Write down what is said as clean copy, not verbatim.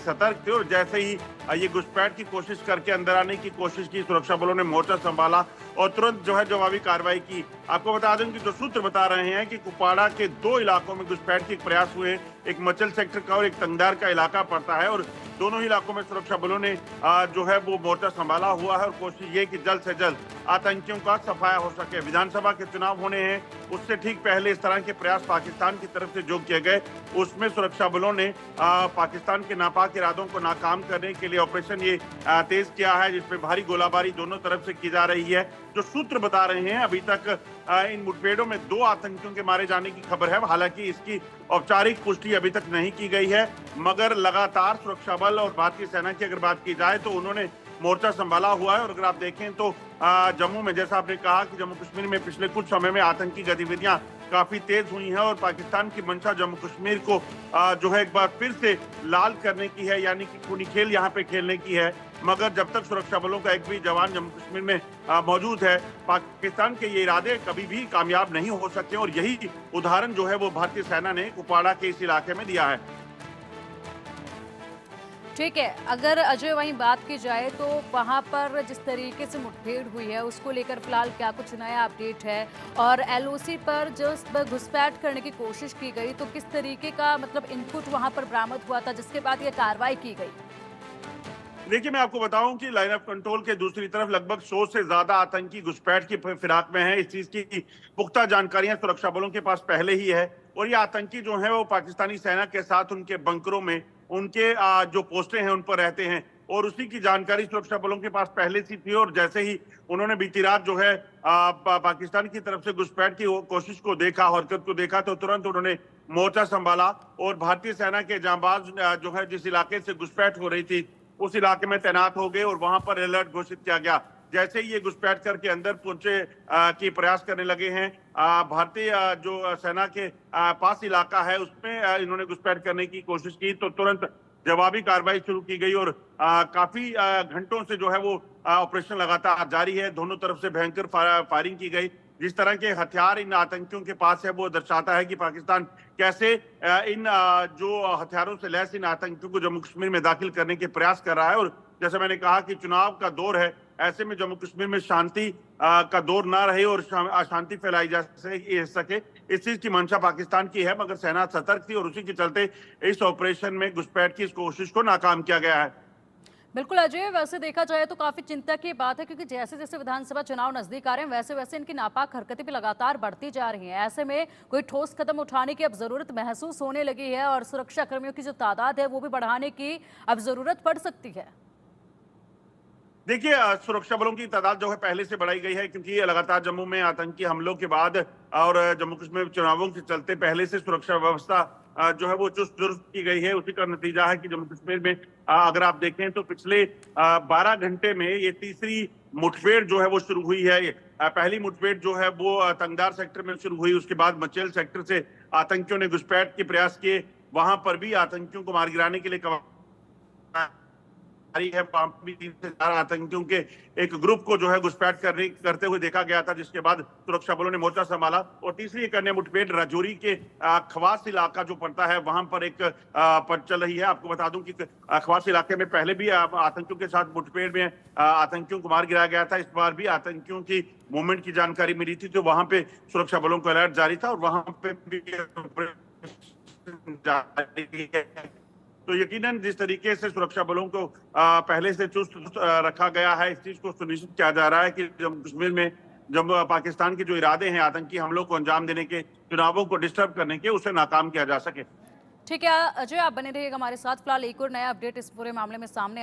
सतर्क थे और जैसे ही ये घुसपैठ की कोशिश करके अंदर आने की कोशिश की, सुरक्षा बलों ने मोर्चा संभाला और तुरंत जो है जवाबी कार्रवाई की। आपको बता दें कि जो सूत्र बता रहे हैं कि कुपवाड़ा के 2 इलाकों में घुसपैठ के प्रयास हुए, एक मचल सेक्टर का और एक तंगदार का इलाका पड़ता है और दोनों ही इलाकों में सुरक्षा बलों ने जो है वो मोर्चा संभाला हुआ है और कोशिश ये कि जल्द से जल्द आतंकियों का सफाया हो सके। विधानसभा के चुनाव होने हैं, उससे ठीक पहले इस तरह के प्रयास पाकिस्तान की तरफ से जो किए गए, उसमें सुरक्षा बलों ने पाकिस्तान के नापाक इरादों को नाकाम करने के लिए ऑपरेशन ये तेज किया है, जिसमें भारी गोलाबारी दोनों तरफ से की जा रही है। जो सूत्र बता रहे हैं अभी तक इन मुठभेड़ों में 2 आतंकियों के मारे जाने की खबर है। हालांकि इसकी औपचारिक पुष्टि अभी तक नहीं की गई है, मगर लगातार सुरक्षा बल और भारतीय सेना की अगर बात की जाए तो उन्होंने मोर्चा संभाला हुआ है। और अगर आप देखें तो जम्मू में, जैसा आपने कहा कि जम्मू कश्मीर में पिछले कुछ समय में आतंकी गतिविधियां काफी तेज हुई हैं और पाकिस्तान की मंशा जम्मू कश्मीर को जो है एक बार फिर से लाल करने की है, यानी कि खूनी खेल यहाँ पे खेलने की है। मगर जब तक सुरक्षा बलों का एक भी जवान जम्मू कश्मीर में मौजूद है, पाकिस्तान के ये इरादे कभी भी कामयाब नहीं हो सकते और यही उदाहरण जो है वो भारतीय सेना ने कुपवाड़ा के इस इलाके में दिया है। ठीक है, अगर अजय वहीं बात की जाए तो वहां पर जिस तरीके से मुठभेड़ हुई है उसको लेकर फिलहाल क्या कुछ नया अपडेट है, और एलओसी पर जो घुसपैठ करने की कोशिश की गई तो किस तरीके का मतलब इनपुट वहां पर बरामद हुआ था जिसके बाद ये कार्रवाई की गई? देखिए, मैं आपको बताऊं कि लाइन ऑफ कंट्रोल के दूसरी तरफ लगभग 100 से ज्यादा आतंकी घुसपैठ की फिराक में है। इस चीज की पुख्ता जानकारियां सुरक्षा बलों के पास पहले ही है और ये आतंकी जो है वो पाकिस्तानी सेना के साथ उनके बंकरों में, उनके जो पोस्टें हैं उन पर रहते हैं और उसी की जानकारी सुरक्षा बलों के पास पहले से थी। और जैसे ही उन्होंने बीती रात जो है पाकिस्तान की तरफ से घुसपैठ की कोशिश को देखा, हरकत को देखा, तो तुरंत उन्होंने मोर्चा संभाला और भारतीय सेना के जांबाज जो है जिस इलाके से घुसपैठ हो रही थी उस इलाके में तैनात हो गए और वहां पर अलर्ट घोषित किया गया। जैसे ही ये घुसपैठ करके अंदर पहुंचे की प्रयास करने लगे हैं, भारतीय जो सेना के पास इलाका है उसमें इन्होंने घुसपैठ करने की कोशिश की तो तुरंत जवाबी कार्रवाई शुरू की गई और काफी घंटों से जो है वो ऑपरेशन लगातार जारी है। दोनों तरफ से भयंकर फायरिंग की गई। जिस तरह के हथियार इन आतंकियों के पास है वो दर्शाता है कि पाकिस्तान कैसे इन जो हथियारों से लैस इन आतंकियों को जम्मू कश्मीर में दाखिल करने के प्रयास कर रहा है। और जैसे मैंने कहा कि चुनाव का दौर है, ऐसे में जम्मू कश्मीर में शांति का दौर ना रहे और अशांति फैलाई जा सके, इस चीज की मंशा पाकिस्तान की है। मगर सेना सतर्क थी और उसी के चलते इस ऑपरेशन में घुसपैठ की इस कोशिश को नाकाम किया गया है। बिल्कुल अजय, वैसे देखा जाए तो काफी चिंता की बात है क्योंकि जैसे जैसे विधानसभा चुनाव नजदीक आ रहे हैं वैसे वैसे इनकी नापाक हरकतें भी लगातार बढ़ती जा रही हैं। ऐसे में कोई ठोस कदम उठाने की अब जरूरत महसूस होने लगी है और सुरक्षा कर्मियों की जो तादाद है वो भी बढ़ाने की अब जरूरत पड़ सकती है। देखिए, सुरक्षा बलों की तादाद जो है पहले से बढ़ाई गई है क्योंकि लगातार जम्मू में आतंकी हमलों के बाद और जम्मू कश्मीर चुनावों के चलते पहले से सुरक्षा व्यवस्था जो है वो चुस्त दुरुस्त की गई है। उसी का नतीजा है कि जम्मू कश्मीर में अगर आप देखें तो पिछले 12 घंटे में ये तीसरी मुठभेड़ जो है वो शुरू हुई है। पहली मुठभेड़ जो है वो तंगदार सेक्टर में शुरू हुई, उसके बाद मचेल सेक्टर से आतंकियों ने घुसपैठ के प्रयास किए, वहां पर भी आतंकियों को मार गिराने के लिए है। वहां भी 3 से 4 आतंकियों के एक ग्रुप को जो है घुसपैठ करते हुए देखा गया था, जिसके बाद सुरक्षा बलों ने मोर्चा संभाला। और तीसरी एक अन्य मुठभेड़ राजौरी के खवास इलाका जो पड़ता है वहां पर एक चल रही है। आपको बता दूं कि खवास इलाके में पहले भी आतंकियों के साथ मुठभेड़ में आतंकियों को मार गिराया गया था। इस बार भी आतंकियों की मूवमेंट की जानकारी मिली थी तो वहां पे सुरक्षा बलों को अलर्ट जारी था और वहां पे भी जारी है। तो यकीनन जिस तरीके से सुरक्षा बलों को पहले से चुस्त रखा गया है, इस चीज को सुनिश्चित किया जा रहा है कि जम्मू कश्मीर में जब पाकिस्तान के जो इरादे हैं आतंकी हमलों को अंजाम देने के, चुनावों को डिस्टर्ब करने के, उसे नाकाम किया जा सके। ठीक है अजय, आप बने रहिएगा हमारे साथ। फिलहाल एक और नया अपडेट इस पूरे मामले में सामने